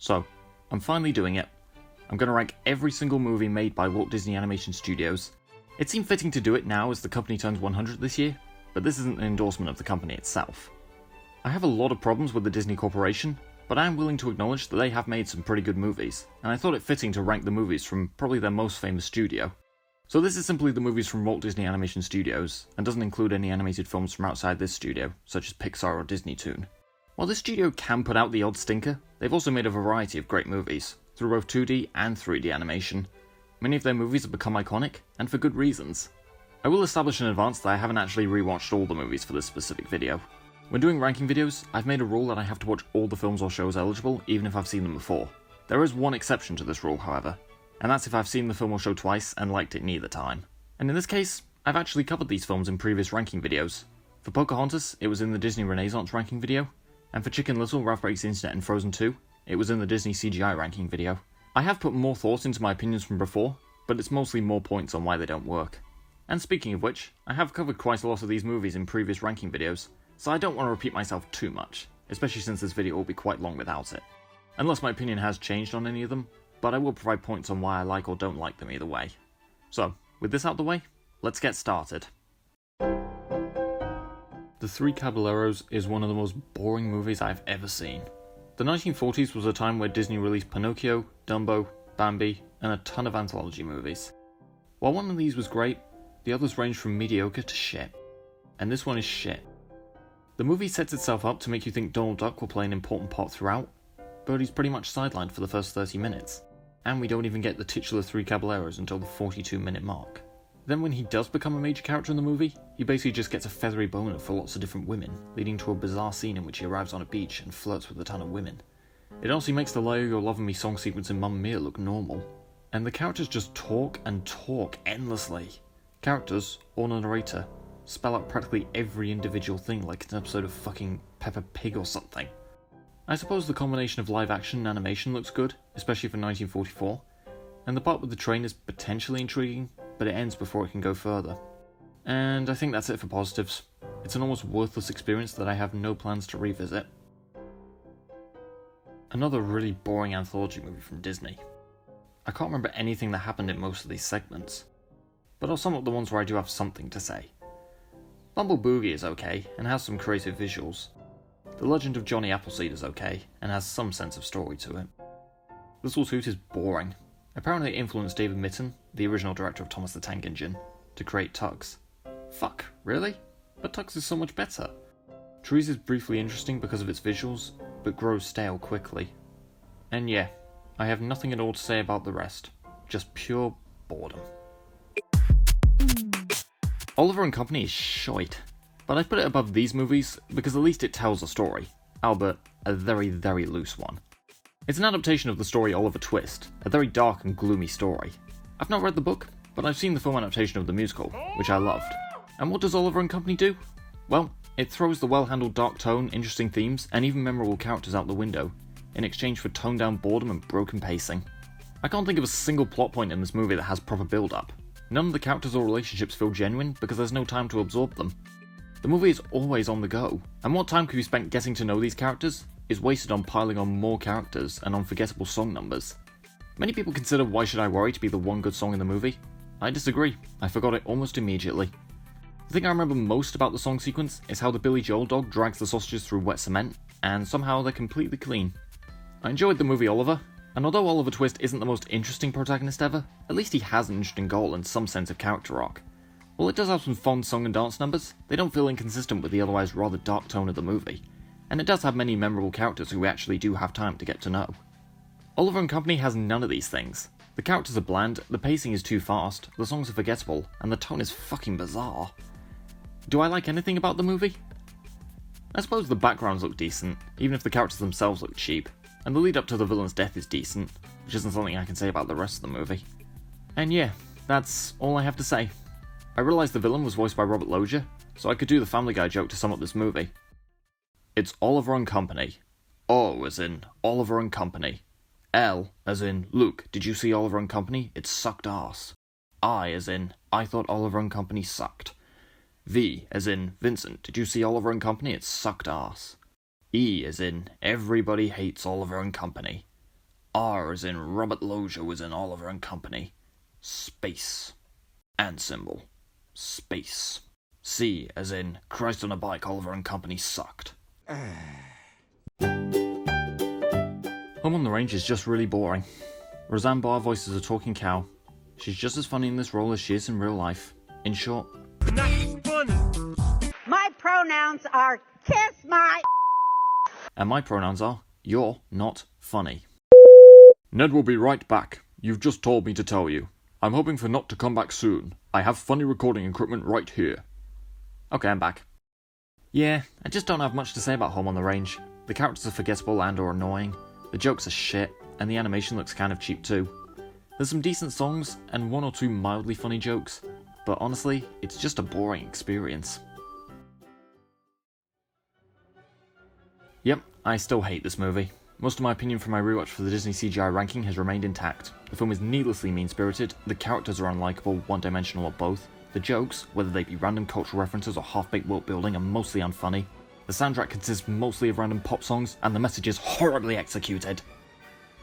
So, I'm finally doing it. I'm going to rank every single movie made by Walt Disney Animation Studios. It seemed fitting to do it now as the company turns 100 this year, but this isn't an endorsement of the company itself. I have a lot of problems with the Disney Corporation, but I am willing to acknowledge that they have made some pretty good movies, and I thought it fitting to rank the movies from probably their most famous studio. So this is simply the movies from Walt Disney Animation Studios, and doesn't include any animated films from outside this studio, such as Pixar or Disney Toon. While this studio can put out the odd stinker, they've also made a variety of great movies, through both 2D and 3D animation. Many of their movies have become iconic, and for good reasons. I will establish in advance that I haven't actually rewatched all the movies for this specific video. When doing ranking videos, I've made a rule that I have to watch all the films or shows eligible, even if I've seen them before. There is one exception to this rule, however, and that's if I've seen the film or show twice and liked it neither time. And in this case, I've actually covered these films in previous ranking videos. For Pocahontas, it was in the Disney Renaissance ranking video, and for Chicken Little, Ralph Breaks the Internet and Frozen 2, it was in the Disney CGI ranking video. I have put more thought into my opinions from before, but it's mostly more points on why they don't work. And speaking of which, I have covered quite a lot of these movies in previous ranking videos, so I don't want to repeat myself too much, especially since this video will be quite long without it. Unless my opinion has changed on any of them, but I will provide points on why I like or don't like them either way. So, with this out the way, let's get started. The Three Caballeros is one of the most boring movies I've ever seen. The 1940s was a time where Disney released Pinocchio, Dumbo, Bambi, and a ton of anthology movies. While one of these was great, the others ranged from mediocre to shit. And this one is shit. The movie sets itself up to make you think Donald Duck will play an important part throughout, but he's pretty much sidelined for the first 30 minutes, and we don't even get the titular Three Caballeros until the 42-minute mark. Then when he does become a major character in the movie, he basically just gets a feathery boner for lots of different women, leading to a bizarre scene in which he arrives on a beach and flirts with a ton of women. It also makes the Lay You're Loving Me song sequence in Mamma Mia look normal, and the characters just talk and talk endlessly. Characters, or the narrator, spell out practically every individual thing like an episode of fucking Peppa Pig or something. I suppose the combination of live action and animation looks good, especially for 1944, and the part with the train is potentially intriguing, but it ends before it can go further. And I think that's it for positives. It's an almost worthless experience that I have no plans to revisit. Another really boring anthology movie from Disney. I can't remember anything that happened in most of these segments, but I'll sum up the ones where I do have something to say. Bumble Boogie is okay, and has some creative visuals. The Legend of Johnny Appleseed is okay, and has some sense of story to it. Little Toot is boring. Apparently it influenced David Mitton, the original director of Thomas the Tank Engine, to create Tux. Fuck, really? But Tux is so much better. Trees is briefly interesting because of its visuals, but grows stale quickly. And yeah, I have nothing at all to say about the rest. Just pure boredom. Oliver and Company is shite, but I put it above these movies because at least it tells a story, albeit a very, very loose one. It's an adaptation of the story Oliver Twist, a very dark and gloomy story. I've not read the book, but I've seen the film adaptation of the musical, which I loved. And what does Oliver and Company do? Well, it throws the well-handled dark tone, interesting themes, and even memorable characters out the window, in exchange for toned-down boredom and broken pacing. I can't think of a single plot point in this movie that has proper build-up. None of the characters or relationships feel genuine because there's no time to absorb them. The movie is always on the go, and what time could be spent getting to know these characters is wasted on piling on more characters and unforgettable song numbers. Many people consider Why Should I Worry to be the one good song in the movie. I disagree, I forgot it almost immediately. The thing I remember most about the song sequence is how the Billy Joel dog drags the sausages through wet cement, and somehow they're completely clean. I enjoyed the movie Oliver, and although Oliver Twist isn't the most interesting protagonist ever, at least he has an interesting goal and some sense of character arc. While it does have some fun song and dance numbers, they don't feel inconsistent with the otherwise rather dark tone of the movie, and it does have many memorable characters who we actually do have time to get to know. Oliver and Company has none of these things. The characters are bland, the pacing is too fast, the songs are forgettable, and the tone is fucking bizarre. Do I like anything about the movie? I suppose the backgrounds look decent, even if the characters themselves look cheap, and the lead up to the villain's death is decent, which isn't something I can say about the rest of the movie. And yeah, that's all I have to say. I realised the villain was voiced by Robert Loggia, so I could do the Family Guy joke to sum up this movie. It's Oliver and Company. O as in Oliver and Company. L as in Luke, did you see Oliver and Company? It sucked arse. I as in I thought Oliver and Company sucked. V as in Vincent, did you see Oliver and Company? It sucked arse. E as in everybody hates Oliver and Company. R as in Robert Loggia was in Oliver and Company. Space. And symbol. Space. C as in Christ on a bike, Oliver and Company sucked. Home on the Range is just really boring. Roseanne Barr voices a talking cow. She's just as funny in this role as she is in real life. In short, not funny. My pronouns are kiss my and my pronouns are you're not funny. Ned will be right back. You've just told me to tell you. I'm hoping for not to come back soon. I have funny recording equipment right here. Okay, I'm back. Yeah, I just don't have much to say about Home on the Range. The characters are forgettable and or annoying, the jokes are shit, and the animation looks kind of cheap too. There's some decent songs and one or two mildly funny jokes, but honestly, it's just a boring experience. Yep, I still hate this movie. Most of my opinion from my rewatch for the Disney CGI ranking has remained intact. The film is needlessly mean-spirited, the characters are unlikable, one-dimensional or both, the jokes, whether they be random cultural references or half-baked world building, are mostly unfunny, the soundtrack consists mostly of random pop songs, and the message is horribly executed.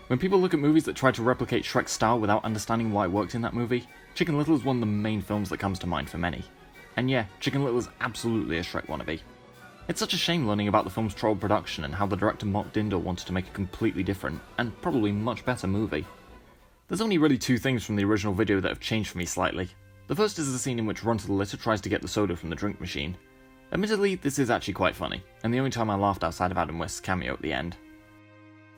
When people look at movies that try to replicate Shrek's style without understanding why it worked in that movie, Chicken Little is one of the main films that comes to mind for many. And yeah, Chicken Little is absolutely a Shrek wannabe. It's such a shame learning about the film's troubled production and how the director Mark Dindal wanted to make a completely different, and probably much better movie. There's only really two things from the original video that have changed for me slightly. The first is the scene in which Run to the Litter tries to get the soda from the drink machine. Admittedly, this is actually quite funny, and the only time I laughed outside of Adam West's cameo at the end.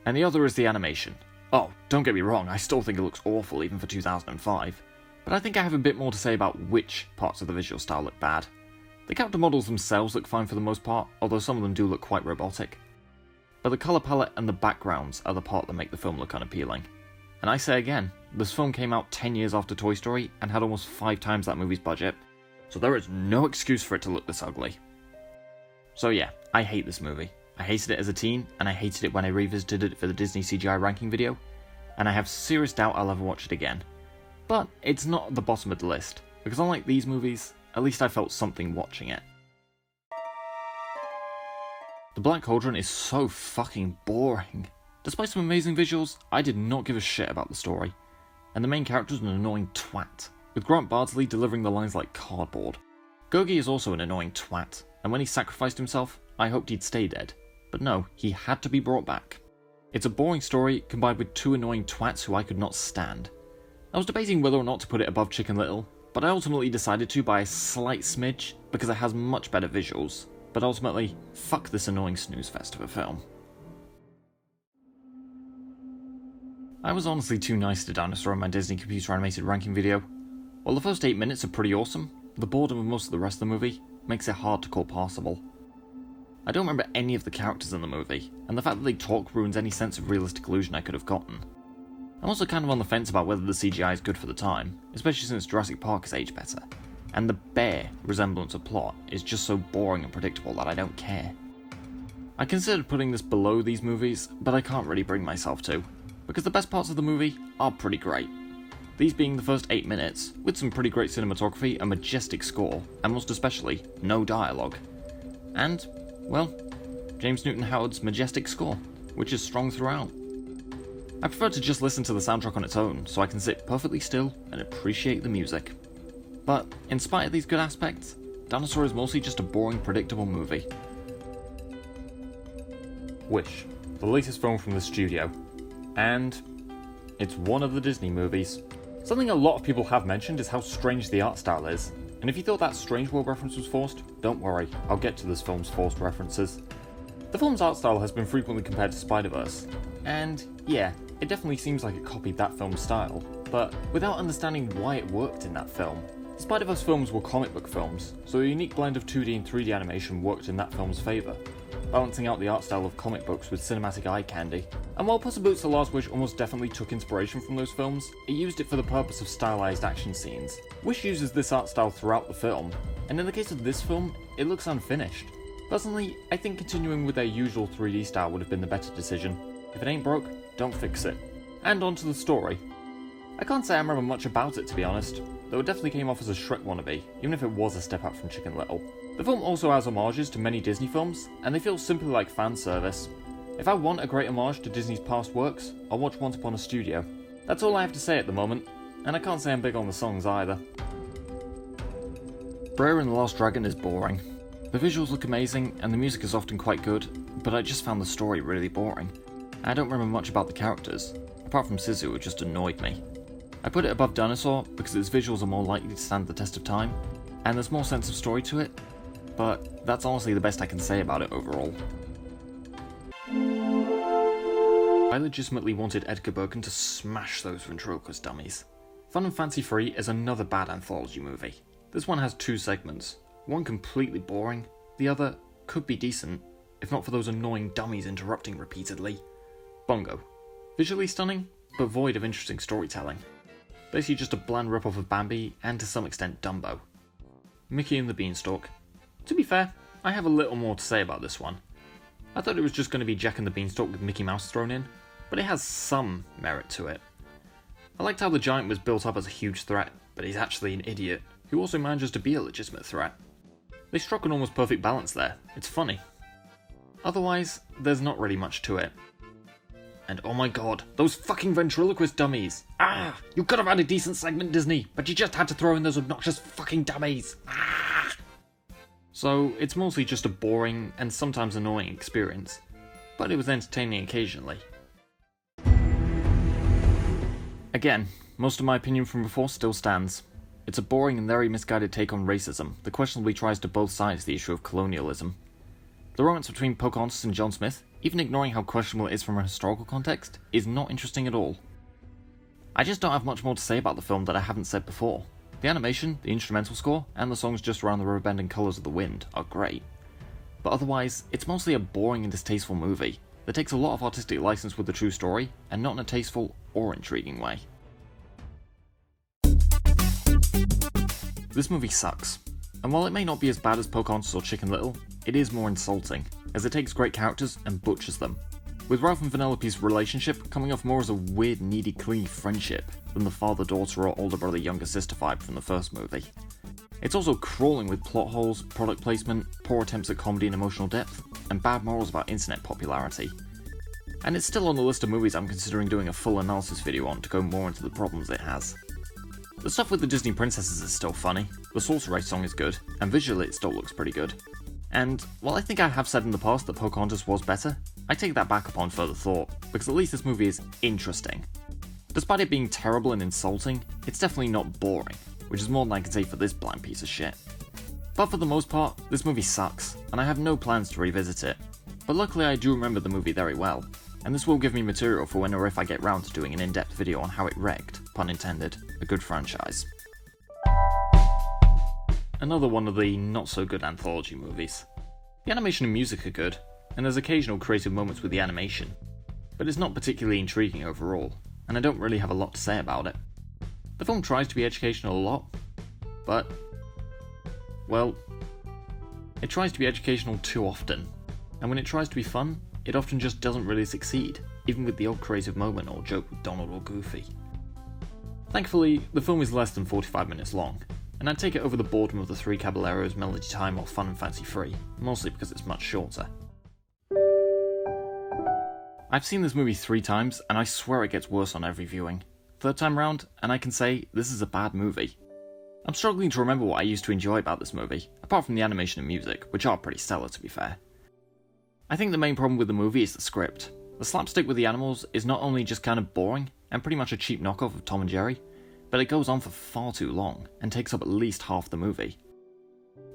And the other is the animation. Oh, don't get me wrong, I still think it looks awful even for 2005, but I think I have a bit more to say about which parts of the visual style look bad. The character models themselves look fine for the most part, although some of them do look quite robotic. But the colour palette and the backgrounds are the part that make the film look unappealing. And I say again, this film came out 10 years after Toy Story and had almost 5 times that movie's budget, so there is no excuse for it to look this ugly. So yeah, I hate this movie. I hated it as a teen, and I hated it when I revisited it for the Disney CGI ranking video, and I have serious doubt I'll ever watch it again. But it's not at the bottom of the list, because unlike these movies, at least I felt something watching it. The Black Cauldron is so fucking boring. Despite some amazing visuals, I did not give a shit about the story. And the main character is an annoying twat, with Grant Bardsley delivering the lines like cardboard. Gogi is also an annoying twat, and when he sacrificed himself, I hoped he'd stay dead. But no, he had to be brought back. It's a boring story combined with two annoying twats who I could not stand. I was debating whether or not to put it above Chicken Little, but I ultimately decided to by a slight smidge because it has much better visuals. But ultimately, fuck this annoying snooze fest of a film. I was honestly too nice to Dinosaur in my Disney computer animated ranking video. While the first 8 minutes are pretty awesome, the boredom of most of the rest of the movie makes it hard to call passable. I don't remember any of the characters in the movie, and the fact that they talk ruins any sense of realistic illusion I could have gotten. I'm also kind of on the fence about whether the CGI is good for the time, especially since Jurassic Park has aged better, and the bare resemblance of plot is just so boring and predictable that I don't care. I considered putting this below these movies, but I can't really bring myself to, because the best parts of the movie are pretty great. These being the first 8 minutes, with some pretty great cinematography, a majestic score, and most especially, no dialogue. And, well, James Newton Howard's majestic score, which is strong throughout. I prefer to just listen to the soundtrack on its own, so I can sit perfectly still and appreciate the music. But, in spite of these good aspects, Dinosaur is mostly just a boring, predictable movie. Wish, the latest film from the studio. And it's one of the Disney movies. Something a lot of people have mentioned is how strange the art style is, and if you thought that Strange World reference was forced, don't worry, I'll get to this film's forced references. The film's art style has been frequently compared to Spider-Verse, and yeah, it definitely seems like it copied that film's style, but without understanding why it worked in that film. Spider-Verse films were comic book films, so a unique blend of 2D and 3D animation worked in that film's favour, balancing out the art style of comic books with cinematic eye candy. And while Puss in Boots: The Last Wish almost definitely took inspiration from those films, it used it for the purpose of stylized action scenes. Wish uses this art style throughout the film, and in the case of this film, it looks unfinished. Personally, I think continuing with their usual 3D style would have been the better decision. If it ain't broke, don't fix it. And on to the story. I can't say I remember much about it, to be honest, though it definitely came off as a Shrek wannabe, even if it was a step up from Chicken Little. The film also has homages to many Disney films, and they feel simply like fan service. If I want a great homage to Disney's past works, I'll watch Once Upon a Studio. That's all I have to say at the moment, and I can't say I'm big on the songs either. Briar and the Last Dragon is boring. The visuals look amazing, and the music is often quite good, but I just found the story really boring. I don't remember much about the characters, apart from Sisu, who just annoyed me. I put it above Dinosaur because its visuals are more likely to stand the test of time, and there's more sense of story to it, but that's honestly the best I can say about it overall. I legitimately wanted Edgar Bergen to smash those ventriloquist dummies. Fun and Fancy Free is another bad anthology movie. This one has two segments, one completely boring, the other could be decent, if not for those annoying dummies interrupting repeatedly. Bongo. Visually stunning, but void of interesting storytelling. Basically just a bland rip-off of Bambi, and to some extent Dumbo. Mickey and the Beanstalk. To be fair, I have a little more to say about this one. I thought it was just going to be Jack and the Beanstalk with Mickey Mouse thrown in, but it has some merit to it. I liked how the giant was built up as a huge threat, but he's actually an idiot, who also manages to be a legitimate threat. They struck an almost perfect balance there, it's funny. Otherwise, there's not really much to it. And oh my god, those fucking ventriloquist dummies! Ah! You could have had a decent segment, Disney, but you just had to throw in those obnoxious fucking dummies! Ah! So, it's mostly just a boring and sometimes annoying experience, but it was entertaining occasionally. Again, most of my opinion from before still stands. It's a boring and very misguided take on racism that questionably tries to both sides the issue of colonialism. The romance between Pocahontas and John Smith, even ignoring how questionable it is from a historical context, is not interesting at all. I just don't have much more to say about the film that I haven't said before. The animation, the instrumental score, and the songs just around the riverbend and Colours of the Wind are great. But otherwise, it's mostly a boring and distasteful movie that takes a lot of artistic license with the true story, and not in a tasteful or intriguing way. This movie sucks, and while it may not be as bad as Pocahontas or Chicken Little, it is more insulting, as it takes great characters and butchers them, with Ralph and Vanellope's relationship coming off more as a weird needy clingy friendship than the father-daughter or older brother-younger sister vibe from the first movie. It's also crawling with plot holes, product placement, poor attempts at comedy and emotional depth, and bad morals about internet popularity. And it's still on the list of movies I'm considering doing a full analysis video on to go more into the problems it has. The stuff with the Disney princesses is still funny, the Sorcerer song is good, and visually it still looks pretty good. And while I think I have said in the past that Pocahontas was better, I take that back upon further thought, because at least this movie is interesting. Despite it being terrible and insulting, it's definitely not boring, which is more than I can say for this bland piece of shit. But for the most part, this movie sucks, and I have no plans to revisit it. But luckily I do remember the movie very well, and this will give me material for when or if I get round to doing an in-depth video on how it wrecked, pun intended, a good franchise. Another one of the not-so-good anthology movies. The animation and music are good, and there's occasional creative moments with the animation, but it's not particularly intriguing overall, and I don't really have a lot to say about it. The film tries to be educational a lot, but, well, it tries to be educational too often, and when it tries to be fun, it often just doesn't really succeed, even with the odd creative moment or joke with Donald or Goofy. Thankfully, the film is less than 45 minutes long, and I'd take it over the boredom of The Three Caballeros, Melody Time or Fun and Fancy Free, mostly because it's much shorter. I've seen this movie 3 times, and I swear it gets worse on every viewing. Third time round, and I can say, this is a bad movie. I'm struggling to remember what I used to enjoy about this movie, apart from the animation and music, which are pretty stellar to be fair. I think the main problem with the movie is the script. The slapstick with the animals is not only just kind of boring, and pretty much a cheap knockoff of Tom and Jerry, but it goes on for far too long, and takes up at least half the movie.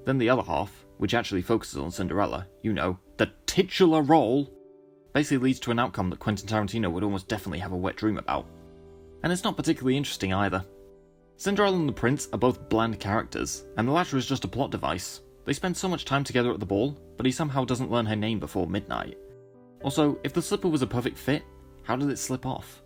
Then the other half, which actually focuses on Cinderella, you know, the titular role, basically leads to an outcome that Quentin Tarantino would almost definitely have a wet dream about. And it's not particularly interesting either. Cinderella and the Prince are both bland characters, and the latter is just a plot device. They spend so much time together at the ball, but he somehow doesn't learn her name before midnight. Also, if the slipper was a perfect fit, how did it slip off?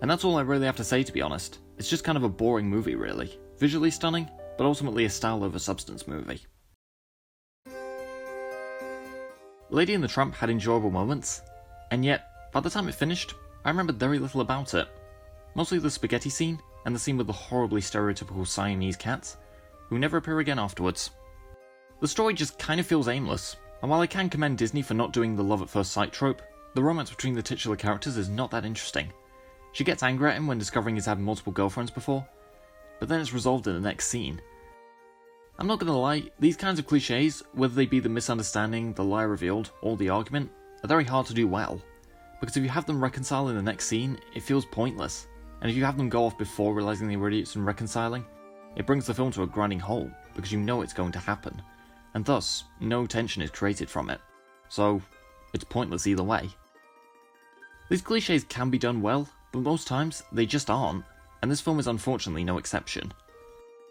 And that's all I really have to say, to be honest. It's just kind of a boring movie, really. Visually stunning, but ultimately a style over substance movie. Lady and the Tramp had enjoyable moments, and yet, by the time it finished, I remembered very little about it. Mostly the spaghetti scene, and the scene with the horribly stereotypical Siamese cats, who never appear again afterwards. The story just kind of feels aimless, And while I can commend Disney for not doing the love at first sight trope, the romance between the titular characters is not that interesting. She gets angry at him when discovering he's had multiple girlfriends before, but then it's resolved in the next scene. I'm not gonna lie, these kinds of cliches, whether they be the misunderstanding, the lie revealed, or the argument, are very hard to do well, because if you have them reconcile in the next scene, it feels pointless, and if you have them go off before realising they were idiots and reconciling, it brings the film to a grinding halt, because you know it's going to happen, and thus, no tension is created from it, so it's pointless either way. These cliches can be done well, but most times, they just aren't, and this film is unfortunately no exception.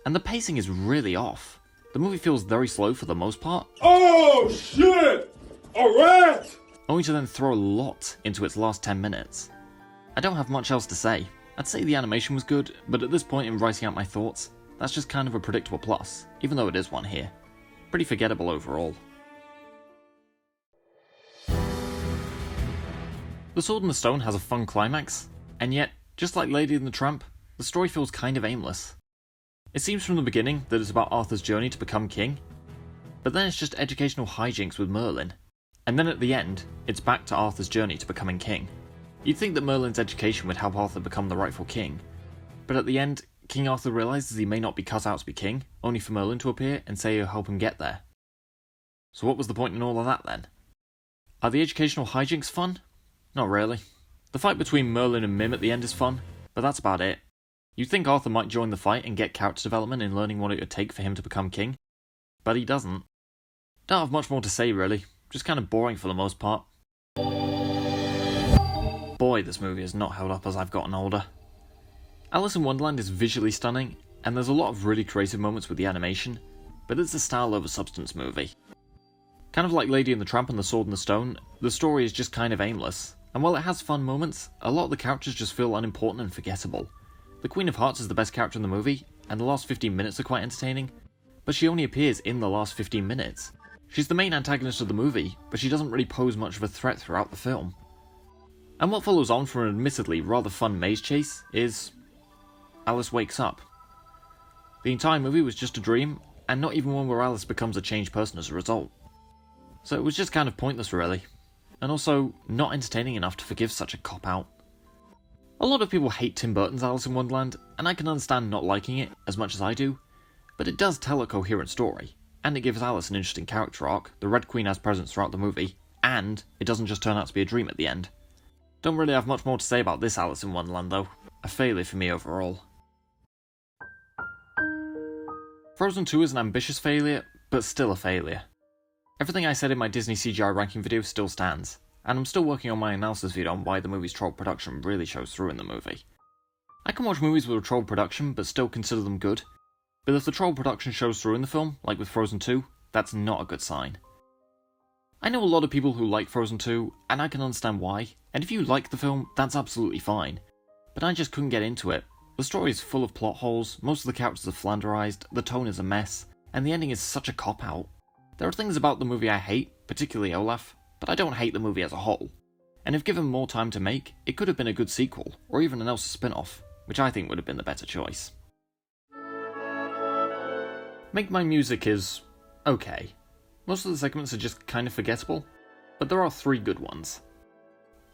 And the pacing is really off. The movie feels very slow for the most part. Oh shit! A rat! Only to then throw a lot into its last 10 minutes. I don't have much else to say. I'd say the animation was good, but at this point in writing out my thoughts, that's just kind of a predictable plus, even though it is one here. Pretty forgettable overall. The Sword in the Stone has a fun climax, and yet, just like Lady and the Tramp, the story feels kind of aimless. It seems from the beginning that it's about Arthur's journey to become king, but then it's just educational hijinks with Merlin, and then at the end, it's back to Arthur's journey to becoming king. You'd think that Merlin's education would help Arthur become the rightful king, but at the end, King Arthur realises he may not be cut out to be king, only for Merlin to appear and say he'll help him get there. So what was the point in all of that then? Are the educational hijinks fun? Not really. The fight between Merlin and Mim at the end is fun, but that's about it. You'd think Arthur might join the fight and get character development in learning what it would take for him to become king, but he doesn't. Don't have much more to say really, just kind of boring for the most part. Boy, this movie has not held up as I've gotten older. Alice in Wonderland is visually stunning, and there's a lot of really creative moments with the animation, but it's a style over substance movie. Kind of like Lady and the Tramp and The Sword in the Stone, the story is just kind of aimless, and while it has fun moments, a lot of the characters just feel unimportant and forgettable. The Queen of Hearts is the best character in the movie, and the last 15 minutes are quite entertaining, but she only appears in the last 15 minutes. She's the main antagonist of the movie, but she doesn't really pose much of a threat throughout the film. And what follows on from an admittedly rather fun maze chase is Alice wakes up. The entire movie was just a dream, and not even one where Alice becomes a changed person as a result. So it was just kind of pointless really, and also not entertaining enough to forgive such a cop-out. A lot of people hate Tim Burton's Alice in Wonderland, and I can understand not liking it as much as I do, but it does tell a coherent story, and it gives Alice an interesting character arc, the Red Queen has presence throughout the movie, and it doesn't just turn out to be a dream at the end. Don't really have much more to say about this Alice in Wonderland though, a failure for me overall. Frozen 2 is an ambitious failure, but still a failure. Everything I said in my Disney CGI ranking video still stands, and I'm still working on my analysis video on why the movie's troll production really shows through in the movie. I can watch movies with a troll production but still consider them good, but if the troll production shows through in the film, like with Frozen 2, that's not a good sign. I know a lot of people who like Frozen 2, and I can understand why, and if you like the film, that's absolutely fine, but I just couldn't get into it. The story is full of plot holes, most of the characters are flanderized, the tone is a mess, and the ending is such a cop-out. There are things about the movie I hate, particularly Olaf, but I don't hate the movie as a whole. And if given more time to make, it could have been a good sequel, or even an Elsa spin-off, which I think would have been the better choice. Make Mine Music is okay. Most of the segments are just kind of forgettable, but there are 3 good ones.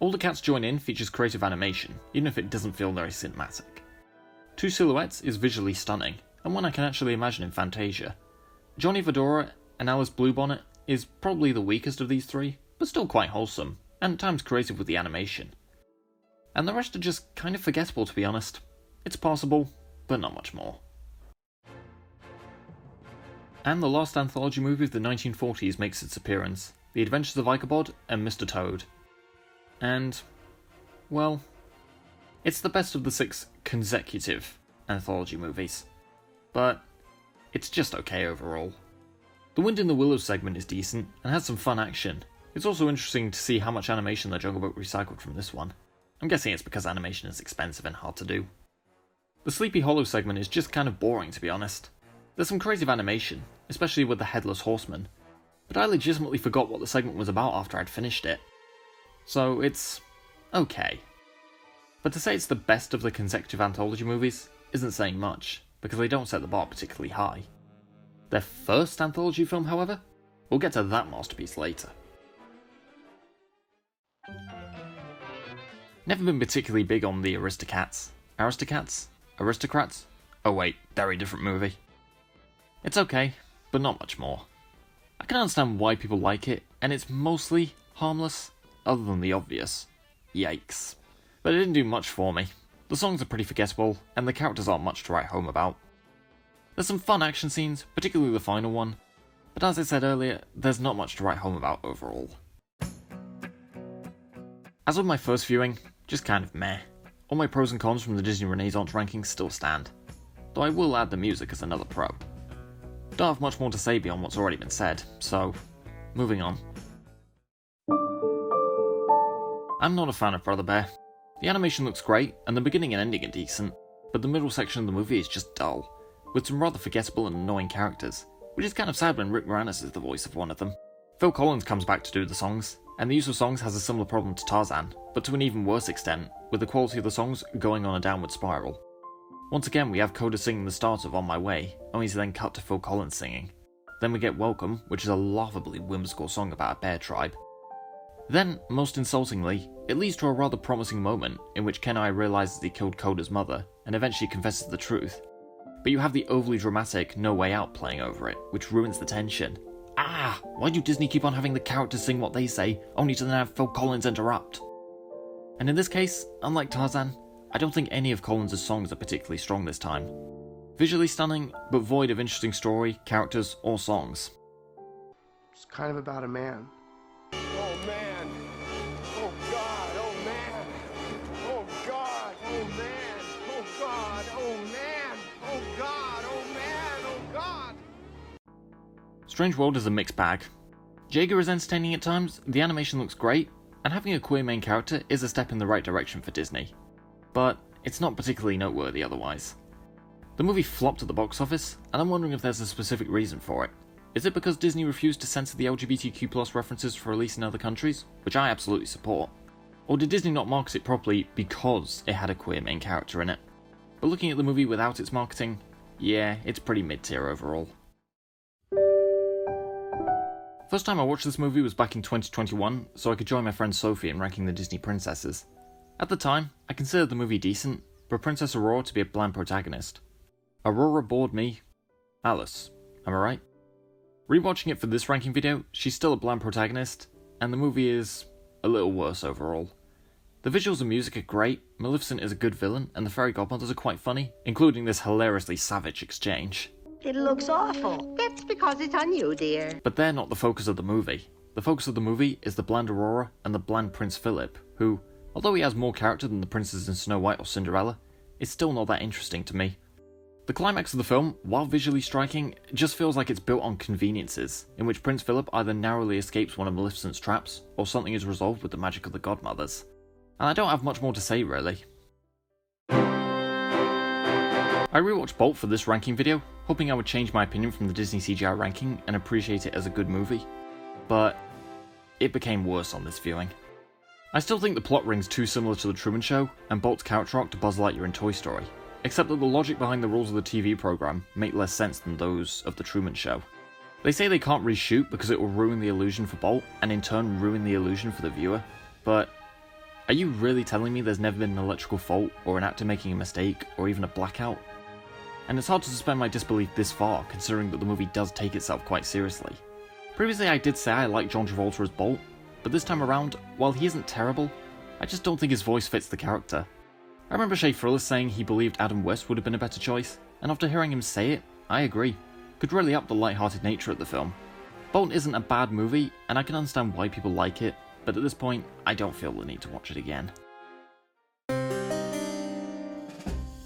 All the Cats Join In features creative animation, even if it doesn't feel very cinematic. Two Silhouettes is visually stunning, and one I can actually imagine in Fantasia. Johnny Fedora and Alice Bluebonnet is probably the weakest of these 3, but still quite wholesome, and at times creative with the animation. And the rest are just kind of forgettable to be honest. It's possible, but not much more. And the last anthology movie of the 1940s makes its appearance, The Adventures of Ichabod and Mr. Toad. And, well, it's the best of the 6 consecutive anthology movies, but it's just okay overall. The Wind in the Willows segment is decent, and has some fun action. It's also interesting to see how much animation the Jungle Book recycled from this one. I'm guessing it's because animation is expensive and hard to do. The Sleepy Hollow segment is just kind of boring to be honest. There's some creative animation, especially with the Headless Horseman, but I legitimately forgot what the segment was about after I'd finished it. So it's okay. But to say it's the best of the consecutive anthology movies isn't saying much, because they don't set the bar particularly high. Their first anthology film, however, We'll get to that masterpiece later. Never been particularly big on the Aristocats. Aristocrats? Oh wait, very different movie. It's okay, but not much more. I can understand why people like it, and it's mostly harmless, other than the obvious. Yikes. But it didn't do much for me. The songs are pretty forgettable, and the characters aren't much to write home about. There's some fun action scenes, particularly the final one, but as I said earlier, there's not much to write home about overall. As with my first viewing, just kind of meh. All my pros and cons from the Disney Renaissance rankings still stand, though I will add the music as another pro. Don't have much more to say beyond what's already been said, so moving on. I'm not a fan of Brother Bear. The animation looks great, and the beginning and ending are decent, but the middle section of the movie is just dull, with some rather forgettable and annoying characters, which is kind of sad when Rick Moranis is the voice of one of them. Phil Collins comes back to do the songs, and the use of songs has a similar problem to Tarzan, but to an even worse extent, with the quality of the songs going on a downward spiral. Once again, we have Coda singing the start of On My Way, only to then cut to Phil Collins singing. Then we get Welcome, which is a laughably whimsical song about a bear tribe. Then, most insultingly, it leads to a rather promising moment in which Kenai realizes he killed Coda's mother, and eventually confesses the truth. But you have the overly dramatic No Way Out playing over it, which ruins the tension. Why do Disney keep on having the characters sing what they say, only to then have Phil Collins interrupt? And in this case, unlike Tarzan, I don't think any of Collins' songs are particularly strong this time. Visually stunning, but void of interesting story, characters, or songs. It's kind of about a man. Oh man. Oh God. Oh man. Oh God. Oh man. Oh God. Oh man. Oh God. Oh man. Oh God. Strange World is a mixed bag. Jaeger is entertaining at times, the animation looks great, and having a queer main character is a step in the right direction for Disney. But it's not particularly noteworthy otherwise. The movie flopped at the box office, and I'm wondering if there's a specific reason for it. Is it because Disney refused to censor the LGBTQ+ references for release in other countries, which I absolutely support? Or did Disney not market it properly because it had a queer main character in it? But looking at the movie without its marketing, yeah, it's pretty mid-tier overall. First time I watched this movie was back in 2021, so I could join my friend Sophie in ranking the Disney princesses. At the time, I considered the movie decent, but Princess Aurora to be a bland protagonist. Aurora bored me. Alice, am I right? Rewatching it for this ranking video, she's still a bland protagonist, and the movie is a little worse overall. The visuals and music are great, Maleficent is a good villain, and the fairy godmothers are quite funny, including this hilariously savage exchange. It looks awful. That's because it's on you, dear. But they're not the focus of the movie. The focus of the movie is the bland Aurora and the bland Prince Philip, who, although he has more character than the princes in Snow White or Cinderella, is still not that interesting to me. The climax of the film, while visually striking, just feels like it's built on conveniences, in which Prince Philip either narrowly escapes one of Maleficent's traps, or something is resolved with the magic of the godmothers. And I don't have much more to say really. I rewatched Bolt for this ranking video, hoping I would change my opinion from the Disney CGI ranking and appreciate it as a good movie, but it became worse on this viewing. I still think the plot rings too similar to The Truman Show and Bolt's character arc to Buzz Lightyear in Toy Story, except that the logic behind the rules of the TV program make less sense than those of The Truman Show. They say they can't reshoot because it will ruin the illusion for Bolt, and in turn ruin the illusion for the viewer, but are you really telling me there's never been an electrical fault, or an actor making a mistake, or even a blackout? And it's hard to suspend my disbelief this far, considering that the movie does take itself quite seriously. Previously I did say I like John Travolta as Bolt, but this time around, while he isn't terrible, I just don't think his voice fits the character. I remember Shea Frillis saying he believed Adam West would have been a better choice, and after hearing him say it, I agree. Could really up the light-hearted nature of the film. Bolt isn't a bad movie, and I can understand why people like it, but at this point, I don't feel the need to watch it again.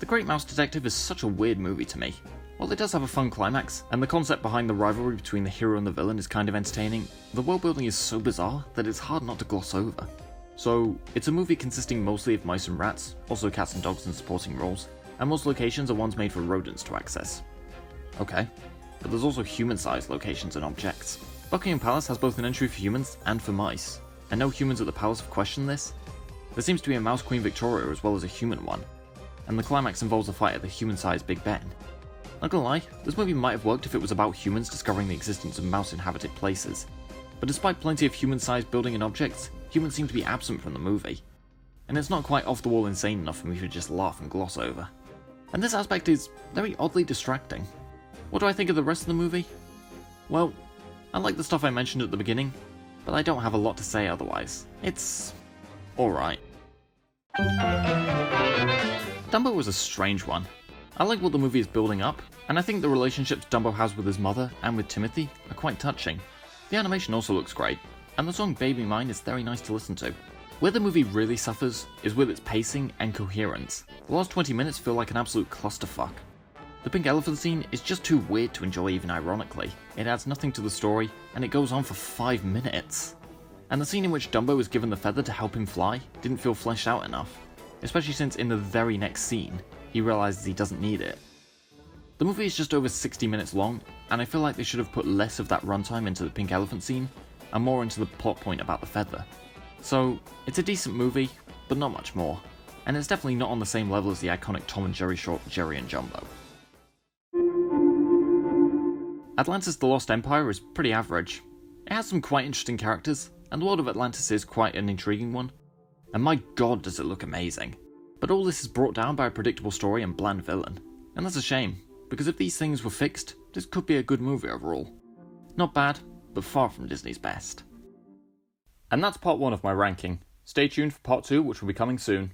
The Great Mouse Detective is such a weird movie to me. While it does have a fun climax, and the concept behind the rivalry between the hero and the villain is kind of entertaining, the world building is so bizarre that it's hard not to gloss over. So, it's a movie consisting mostly of mice and rats, also cats and dogs in supporting roles, and most locations are ones made for rodents to access. Okay, but there's also human-sized locations and objects. Buckingham Palace has both an entry for humans and for mice, and no humans at the palace have questioned this. There seems to be a Mouse Queen Victoria as well as a human one, and the climax involves a fight at the human-sized Big Ben. Not gonna lie, this movie might have worked if it was about humans discovering the existence of mouse-inhabited places. But despite plenty of human-sized building and objects, humans seem to be absent from the movie. And it's not quite off-the-wall insane enough for me to just laugh and gloss over. And this aspect is very oddly distracting. What do I think of the rest of the movie? Well, I like the stuff I mentioned at the beginning, but I don't have a lot to say otherwise. It's alright. Dumbo was a strange one. I like what the movie is building up, and I think the relationships Dumbo has with his mother and with Timothy are quite touching. The animation also looks great, and the song Baby Mine is very nice to listen to. Where the movie really suffers is with its pacing and coherence. The last 20 minutes feel like an absolute clusterfuck. The pink elephant scene is just too weird to enjoy even ironically. It adds nothing to the story, and it goes on for 5 minutes. And the scene in which Dumbo is given the feather to help him fly didn't feel fleshed out enough, especially since in the very next scene, he realizes he doesn't need it. The movie is just over 60 minutes long, and I feel like they should have put less of that runtime into the pink elephant scene, and more into the plot point about the feather. So, it's a decent movie, but not much more, and it's definitely not on the same level as the iconic Tom and Jerry short Jerry and Jumbo. Atlantis: The Lost Empire is pretty average. It has some quite interesting characters, and the world of Atlantis is quite an intriguing one, and my god does it look amazing. But all this is brought down by a predictable story and bland villain, and that's a shame, because if these things were fixed, this could be a good movie overall. Not bad, but far from Disney's best. And that's part 1 of my ranking. Stay tuned for part 2, which will be coming soon.